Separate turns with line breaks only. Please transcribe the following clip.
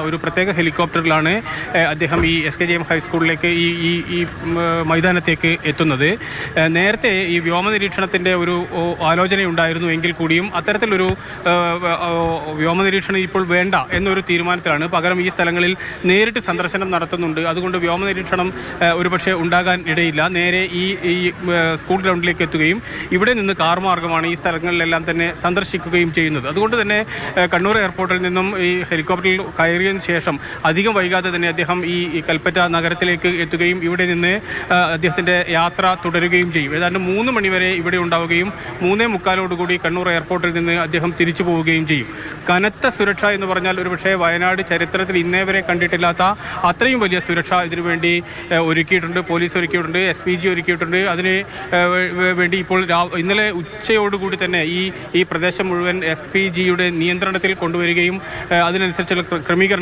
ഒരു പ്രത്യേക ഹെലികോപ്റ്ററിലാണ് അദ്ദേഹം ഈ SKJM ഹൈസ്കൂളിലേക്ക് ഈ മൈതാനത്തേക്ക് എത്തുന്നത്. നേരത്തെ ഈ വ്യോമ നിരീക്ഷണത്തിൻ്റെ ഒരു ആലോചനയുണ്ടായിരുന്നു എങ്കിൽ കൂടിയും അത്തരത്തിലൊരു വ്യോമ നിരീക്ഷണം ഇപ്പോൾ വേണ്ട എന്നൊരു തീരുമാനത്തിലാണ്. പകരം ഈ സ്ഥലങ്ങളിൽ നേരിട്ട് സന്ദർശനം നടത്തുന്നുണ്ട്. അതുകൊണ്ട് വ്യോമ നിരീക്ഷണം ഒരുപക്ഷെ ഉണ്ടാകാൻ ഇടയില്ല. നേരെ ഈ സ്കൂൾ ഗ്രൗണ്ടിലേക്ക് എത്തുകയും ഇവിടെ നിന്ന് കാർ മാർഗമാണ് ഈ സ്ഥലങ്ങളിലെല്ലാം തന്നെ സന്ദർശിക്കുകയും ചെയ്യുന്നത്. അതുകൊണ്ട് തന്നെ കണ്ണൂർ എയർപോർട്ടിൽ നിന്നും ഈ ഹെലികോപ്റ്ററിൽ കയറിയതിനു ശേഷം അധികം വൈകാതെ തന്നെ അദ്ദേഹം ഈ കൽപ്പറ്റ നഗരത്തിലേക്ക് എത്തുകയും ഇവിടെ നിന്ന് അദ്ദേഹത്തിൻ്റെ യാത്ര തുടരുകയും ചെയ്യും. ഏതാണ്ട് 3 മണിവരെ ഇവിടെ ഉണ്ടാവുകയും 3:45 കണ്ണൂർ എയർപോർട്ടിൽ നിന്ന് അദ്ദേഹം തിരിച്ചു പോവുകയും ചെയ്യും. കനത്ത സുരക്ഷ എന്ന് പറഞ്ഞാൽ ഒരുപക്ഷെ വയനാട് ചരിത്രത്തിൽ ഇന്നേ വരെ കണ്ടിട്ടില്ലാത്ത അത്രയും വലിയ സുരക്ഷ ഇതിനുവേണ്ടി ഒരുക്കിയിട്ടുണ്ട്. പോലീസ് ഒരുക്കിയിട്ടുണ്ട്, SPG ഒരുക്കിയിട്ടുണ്ട്. അതിന് വേണ്ടി ഇപ്പോൾ ഇന്നലെ ഉച്ചയോടുകൂടി തന്നെ ഈ പ്രദേശം മുഴുവൻ SPGയുടെ നിയന്ത്രണത്തിൽ കൊണ്ടുവരികയും അതിനനുസരിച്ചുള്ള ക്രമീകരണം